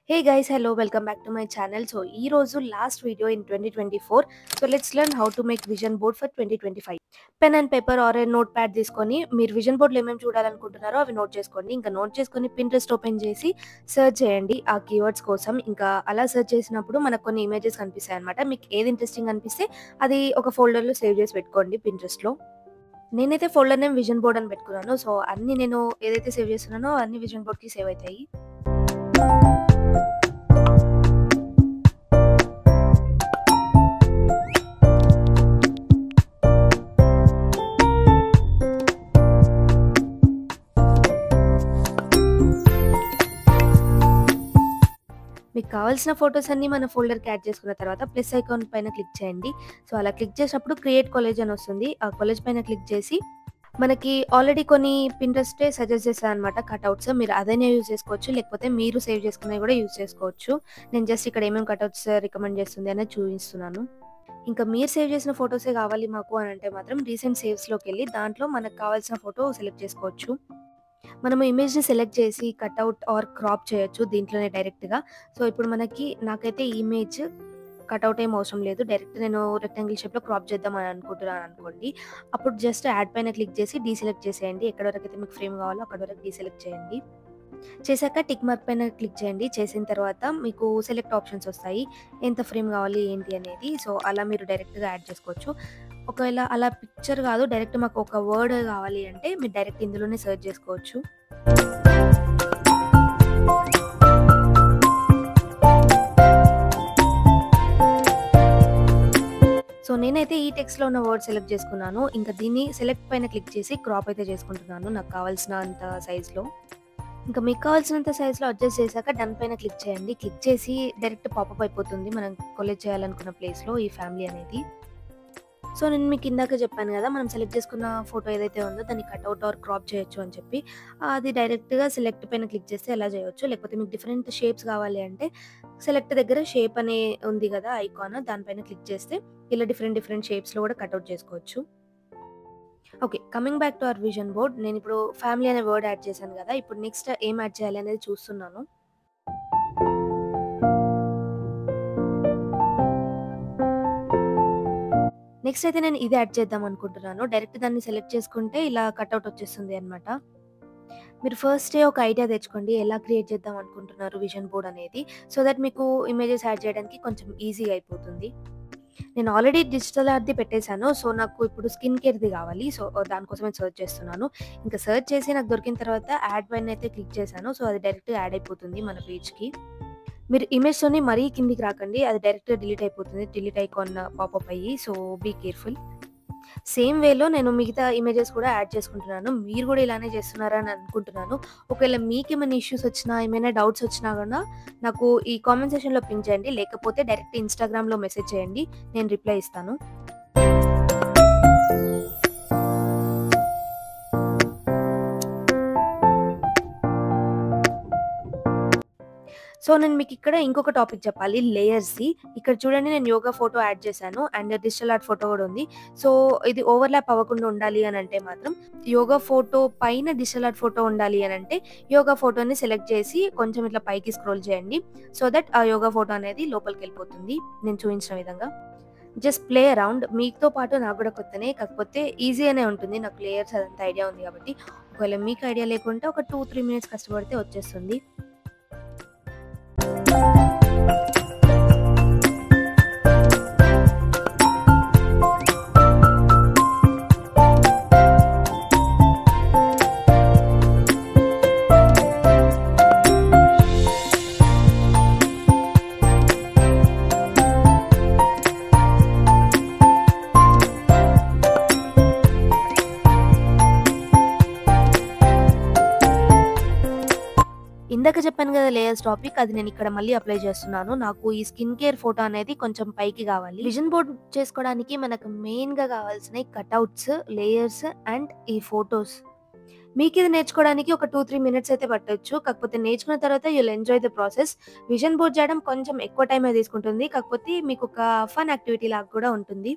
Hey guys, hello, welcome back to my channel. So, ee roju last video in 2024. So, let's learn how to make vision board for 2025. Pen and paper or a notepad తీసుకొని మీరు vision బోర్డ్లో ఏమేమి చూడాలనుకుంటున్నారో అవి note చేసుకోండి. ఇంకా note చేసుకొని Pinterest open చేసి search చేయండి ఆ కీవర్డ్స్ కోసం. ఇంకా అలా సెర్చ్ చేసినప్పుడు మనకు కొన్ని ఇమేజెస్ కనిపిస్తాయి అనమాట. మీకు ఏది ఇంట్రెస్టింగ్ అనిపిస్తే అది ఒక ఫోల్డర్లో సేవ్ చేసి పెట్టుకోండి Pinterestలో. నేనైతే ఫోల్డర్ నేమ్ విజన్ బోర్డ్ అని పెట్టుకున్నాను. సో, అన్ని నేను ఏదైతే సేవ్ చేస్తున్నానో అన్ని విజన్ బోర్డ్కి సేవ్ అవుతాయి. మీకు కావాల్సిన ఫోటోస్ అన్నీ మన ఫోల్డర్‌కి యాడ్ చేసుకున్న తర్వాత ప్లస్ ఐకాన్ పైన క్లిక్ చేయండి. సో, అలా క్లిక్ చేసినప్పుడు క్రియేట్ కొలేజ్ అని వస్తుంది. ఆ కొలేజ్ పైన క్లిక్ చేసి మనకి ఆల్రెడీ కొన్ని పింట్రెస్టే సజెస్ట్ చేశారనమాట కటౌట్స్. మీరు అదైనా యూజ్ చేసుకోవచ్చు. లేకపోతే మీరు సేవ్ చేసుకున్నవి కూడా యూజ్ చేసుకోవచ్చు. నేను జస్ట్ ఇక్కడ ఏమేమి కటౌట్స్ రికమెండ్ చేస్తుంది అనేది చూపిస్తున్నాను. ఇంకా మీరు సేవ్ చేసిన ఫోటోసే కావాలి మాకు అని అంటే మాత్రం రీసెంట్ సేవ్స్‌లోకెళ్ళి దాంట్లో మనకు కావాల్సిన ఫోటో సెలెక్ట్ చేసుకోవచ్చు. మనము ఇమేజ్‌ని సెలెక్ట్ చేసి కటౌట్ ఆర్ క్రాప్ చేయొచ్చు దీంట్లోనే డైరెక్ట్‌గా. సో, ఇప్పుడు నాకైతే ఇమేజ్ కటౌట్ ఏం అవసరం లేదు. డైరెక్ట్ నేను రెక్టాంగిల్ షేప్‌లో క్రాప్ చేద్దాం అని అనుకుంటున్నాను అనుకోండి. అప్పుడు జస్ట్ యాడ్ పైన క్లిక్ చేసి డీసెలెక్ట్ చేసేయండి. ఎక్కడి వరకైతే మీకు ఫ్రేమ్ కావాలో అక్కడి వరకు డీసెలెక్ట్ చేయండి. చేశాక టిక్ మార్క్ పైన క్లిక్ చేయండి. చేసిన తర్వాత మీకు సెలెక్ట్ ఆప్షన్స్ వస్తాయి. ఎంత ఫ్రేమ్ కావాలి ఏంటి అనేది. సో, అలా మీరు డైరెక్ట్‌గా యాడ్ చేసుకోవచ్చు. ఒకవేళ అలా పిక్చర్ కాదు డైరెక్ట్ మాకు ఒక వర్డ్ కావాలి అంటే మీరు డైరెక్ట్ ఇందులోనే సెర్చ్ చేసుకోవచ్చు. సో, నేనైతే ఈ టెక్స్ట్‌లో ఉన్న వర్డ్ సెలెక్ట్ చేసుకున్నాను. ఇంకా దీన్ని సెలెక్ట్ పైన క్లిక్ చేసి క్రాప్ అయితే చేసుకుంటున్నాను నాకు కావాల్సినంత సైజ్‌లో. ఇంకా మీకు కావాల్సినంత సైజ్‌లో అడ్జస్ట్ చేశాక డన్ పైన క్లిక్ చేయండి. క్లిక్ చేసి డైరెక్ట్ పాపప్ అయిపోతుంది మనం కొలేజ్ చేయాలనుకున్న ప్లేస్‌లో ఈ ఫ్యామిలీ అనేది. సో, నేను మీకు ఇందాక చెప్పాను కదా! మనం సెలెక్ట్ చేసుకున్న ఫోటో ఏదైతే ఉందో దాన్ని కటౌట్ ఆర్ క్రాప్ చేయొచ్చు అని చెప్పి. అది డైరెక్ట్‌గా సెలెక్ట్ పైన క్లిక్ చేస్తే అలా చేయొచ్చు. లేకపోతే మీకు డిఫరెంట్ షేప్స్ కావాలి అంటే సెలెక్ట్ దగ్గర షేప్ అనే ఉంది కదా ఐకాన్ దానిపైన క్లిక్ చేస్తే ఇలా డిఫరెంట్ షేప్స్‌లో కూడా కటౌట్ చేసుకోవచ్చు. Okay. Coming back to our vision board. నేనిప్పుడు ఫ్యామిలీ అనే వర్డ్ యాడ్ చేశాను కదా! ఇప్పుడు నెక్స్ట్ ఏం యాడ్ చేయాలి అనేది చూస్తున్నాను. నెక్స్ట్ అయితే నేను ఇది యాడ్ చేద్దాం అనుకుంటున్నాను. డైరెక్ట్ దాన్ని సెలెక్ట్ చేసుకుంటే ఇలా కటౌట్ వచ్చేస్తుంది అన్నమాట. మీరు ఫస్టే ఒక ఐడియా తెచ్చుకోండి. ఎలా క్రియేట్ చేద్దాం అనుకుంటున్నారు విజన్ బోర్డ్ అనేది. సో దట్ మీకు ఇమేజెస్ యాడ్ చేయడానికి కొంచెం ఈజీగా అయిపోతుంది. నేను ఆల్రెడీ డిజిటల్ ఆర్ట్‌ది పెట్టేసాను. సో, నాకు ఇప్పుడు స్కిన్ కేర్‌ది కావాలి. సో, దానికోసమే సెర్చ్ చేస్తున్నాను. ఇంకా సెర్చ్ చేసి నాకు దొరికిన తర్వాత యాడ్ పైన అయితే క్లిక్ చేశాను. సో, అది డైరెక్ట్‌గా యాడ్ అయిపోతుంది మన పేజ్‌కి. మీరు ఇమేజ్‌తోని మరీ కిందికి రాకండి. అది డైరెక్ట్‌గా డిలీట్ అయిపోతుంది. డిలీట్ ఐకాన్ పాపప్ అయ్యి. So, be careful. సేమ్ వేలో నేను మిగతా ఇమేజెస్ కూడా యాడ్ చేసుకుంటున్నాను. మీరు కూడా ఇలానే చేస్తున్నారా అని అనుకుంటున్నాను. ఒకవేళ మీకేమైనా ఇష్యూస్ వచ్చినా, ఏమైనా డౌట్స్ వచ్చినా గూడా నాకు ఈ కామెంట్ సెక్షన్‌లో పింగ్ చేయండి. లేకపోతే డైరెక్ట్ ఇన్‌స్టాగ్రామ్‌లో మెసేజ్ చేయండి. నేను రిప్లై ఇస్తాను. సో, నేను మీకిక్కడ ఇంకొక టాపిక్ చెప్పాలి లేయర్స్‌ది. ఇక్కడ చూడండి నేను యోగా ఫోటో యాడ్ చేశాను. అండ్ డిజిటల్ ఆర్ట్ ఫోటో కూడా ఉంది. సో, ఇది ఓవర్‌లాప్ అవ్వకుండా ఉండాలి అనంటే మాత్రం యోగా ఫోటో పైన డిజిటల్ ఆర్ట్ ఫోటో ఉండాలి అనంటే యోగా ఫోటోని సెలెక్ట్ చేసి కొంచెం ఇట్లా పైకి స్క్రోల్ చేయండి. సో దట్ ఆ యోగా ఫోటో అనేది లోపలికెళ్ళిపోతుంది. నేను చూయించిన విధంగా. Just play around. మీతో పాటు నాకు కూడా కొత్తనే. కాకపోతే ఈజీగానే ఉంటుంది. నాకు లేయర్స్ అదంతా ఐడియా ఉంది కాబట్టి. ఒకవేళ మీకు ఐడియా లేకుంటే ఒక 2, 3 మినిట్స్ కష్టపడితే వచ్చేస్తుంది. ఇందాక చెప్పాను కదా లేయర్స్ టాపిక్ అది నేను ఇక్కడ మళ్ళీ అప్లై చేస్తున్నాను. నాకు ఈ స్కిన్ కేర్ ఫోటో అనేది కొంచెం పైకి కావాలి. విజన్ బోర్డ్ చేసుకోవడానికి మనకు మెయిన్‌గా కావాల్సినయి కటౌట్స్, లేయర్స్ అండ్ ఈ ఫోటోస్. మీకిది నేర్చుకోవడానికి ఒక 2, 3 మినిట్స్ అయితే పట్టొచ్చు. కాకపోతే నేర్చుకున్న తర్వాత you will enjoy the process. Vision board చేయడం కొంచెం ఎక్కువ టైమే తీసుకుంటుంది. కాకపోతే మీకొక ఫన్ యాక్టివిటీ లాగా కూడా ఉంటుంది.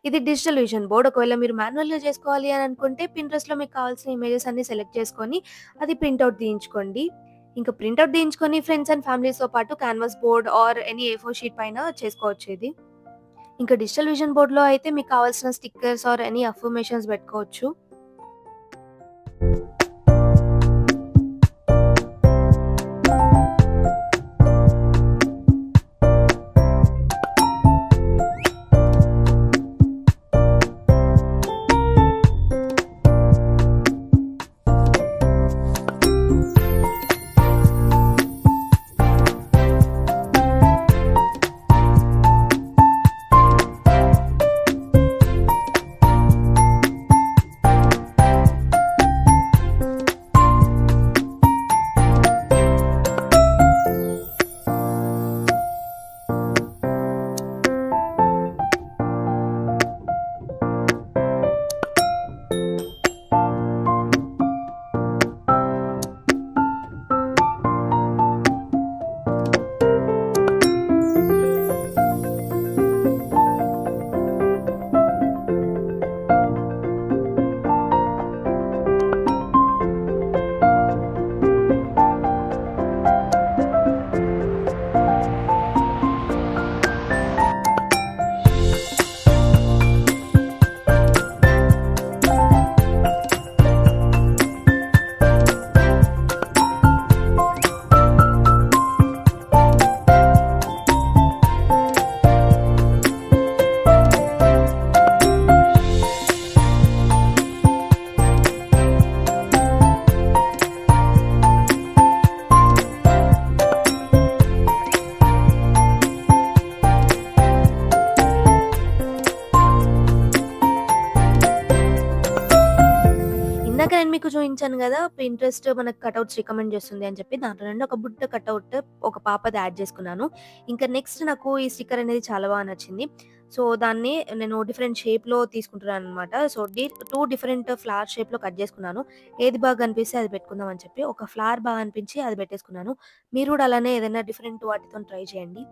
ఇది డిజిటల్ విజన్ బోర్డ్. ఒకవేళ మీరు మాన్యువల్‌గా చేసుకోవాలి అని అనుకుంటే పిన్‌ట్రెస్ట్‌లో మీకు కావాల్సిన ఇమేజెస్ అన్నీ సెలెక్ట్ చేసుకొని అది ప్రింట్ ఔట్ తీయించుకోండి. ఇంకా ప్రింటౌట్ తీయించుకొని ఫ్రెండ్స్ అండ్ ఫ్యామిలీస్‌తో పాటు క్యాన్వాస్ బోర్డ్ ఆర్ ఎనీ ఏ4 షీట్ పైన చేసుకోవచ్చు ఇది. ఇంకా డిజిటల్ విజన్ బోర్డ్‌లో అయితే మీకు కావాల్సిన స్టిక్కర్స్ ఆర్ ఎనీ అఫర్మేషన్స్ పెట్టుకోవచ్చు. ఇందాక నేను మీకు చూయించాను గదా! పింట్రెస్ట్ మనకు కటౌట్స్ రికమెండ్ చేస్తుంది అని చెప్పి. దాంట్లో నుండి ఒక బుట్ట కటౌట్ ఒక పాపది యాడ్ చేసుకున్నాను. ఇంకా నెక్స్ట్ నాకు ఈ స్టిక్కర్ అనేది చాలా బాగా నచ్చింది. సో, దాన్ని నేను డిఫరెంట్ షేప్‌లో తీసుకుంటున్నాననమాట. సో, 2 డిఫరెంట్ ఫ్లవర్ షేప్‌లో కట్ చేసుకున్నాను. ఏది బాగా అనిపిస్తే అది పెట్టుకుందాం అని చెప్పి. ఒక ఫ్లవర్ బాగా అనిపించి అది పెట్టేసుకున్నాను. మీరు కూడా అలానే ఏదైనా డిఫరెంట్ వాటితోని ట్రై చేయండి.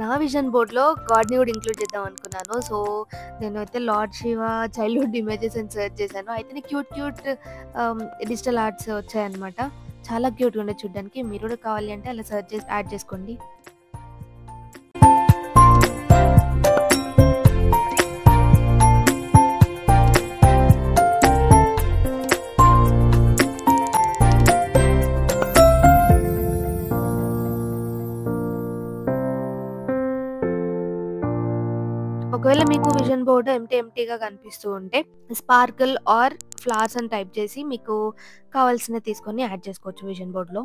నా విజన్ బోర్డ్‌లో గాడ్‌ని కూడా ఇంక్లూడ్ చేద్దాం అనుకున్నాను. సో, నేనైతే లార్డ్ శివ చైల్డ్‌హుడ్ ఇమేజెస్ అని సెర్చ్ చేశాను. అయితేనే క్యూట్ డిజిటల్ ఆర్ట్స్ వచ్చాయన్నమాట. చాలా క్యూట్‌గా ఉండే చూడ్డానికి. మీరు కూడా కావాలి అంటే అలా సెర్చ్ చేసి యాడ్ చేసుకోండి. ఒకవేళ మీకు విజన్ బోర్డ్ ఎంప్టీగా కనిపిస్తూ ఉంటే స్పార్కిల్ ఆర్ ఫ్లవర్స్ అని టైప్ చేసి మీకు కావాల్సినవి తీసుకొని యాడ్ చేసుకోవచ్చు విజన్ బోర్డ్‌లో.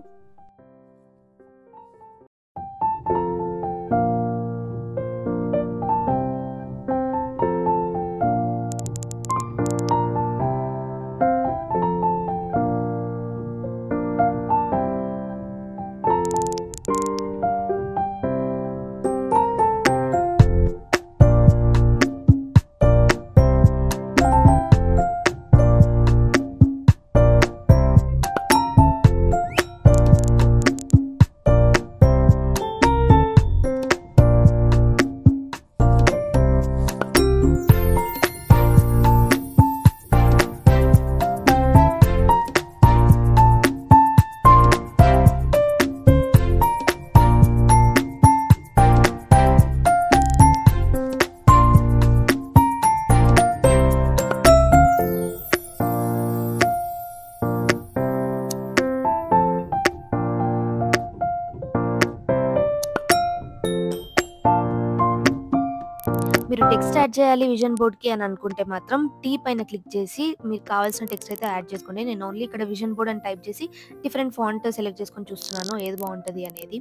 మీరు టెక్స్ట్ యాడ్ చేయాలి విజన్ బోర్డ్‌కి అని అనుకుంటే మాత్రం టీ పైన క్లిక్ చేసి మీకు కావాల్సిన టెక్స్ట్ అయితే యాడ్ చేసుకోండి. నేను ఓన్లీ ఇక్కడ విజన్ బోర్డ్ అని టైప్ చేసి డిఫరెంట్ ఫాంట్ సెలెక్ట్ చేసుకొని చూస్తున్నాను ఏది బావుంటది అనేది.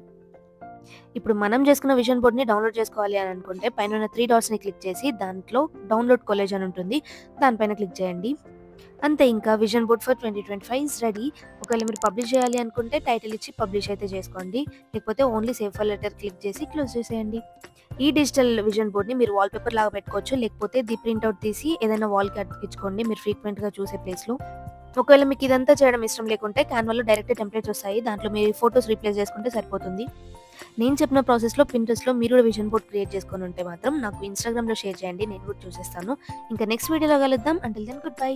ఇప్పుడు మనం చేసుకున్న విజన్ బోర్డ్‌ని డౌన్‌లోడ్ చేసుకోవాలి అని అనుకుంటే పైనున్న 3 డాట్స్‌ని క్లిక్ చేసి దాంట్లో డౌన్‌లోడ్ కొలేజ్ అని ఉంటుంది. దానిపైన క్లిక్ చేయండి. అంతే ఇంకా vision board for 2025 is ready. ఒకవేళ మీరు పబ్లిష్ చేయాలి అనుకుంటే టైటిల్ ఇచ్చి పబ్లిష్ అయితే చేసుకోండి. లేకపోతే only save for letter click చేసి క్లోజ్ చేసేయండి. ఈ డిజిటల్ విజన్ బోర్డ్‌ని మీరు వాల్‌పేపర్ లాగా పెట్టుకోవచ్చు. లేకపోతే ప్రింట్‌ఔట్ తీసి ఏదైనా వాల్‌కి అతికించుకోండి మీరు ఫ్రీక్వెంట్‌గా చూసే ప్లేస్‌లో. ఒకవేళ మీకు ఇదంతా చేయడం ఇష్టం లేకుంటే క్యాన్వాలో డైరెక్ట్ టెంప్లేట్స్ వస్తాయి. దాంట్లో మీ ఫోటోస్ రీప్లేస్ చేసుకుంటే సరిపోతుంది. నేను చెప్పిన ప్రాసెస్‌లో పింట్రెస్ట్‌లో మీరు కూడా విజన్ బోర్డ్ క్రియేట్ చేసుకొని ఉంటే మాత్రం నాకు ఇన్‌స్టాగ్రామ్‌లో షేర్ చేయండి. నేను కూడా చూసేస్తాను. ఇంకా నెక్స్ట్ వీడియోలో కలుద్దాం. Until then good bye.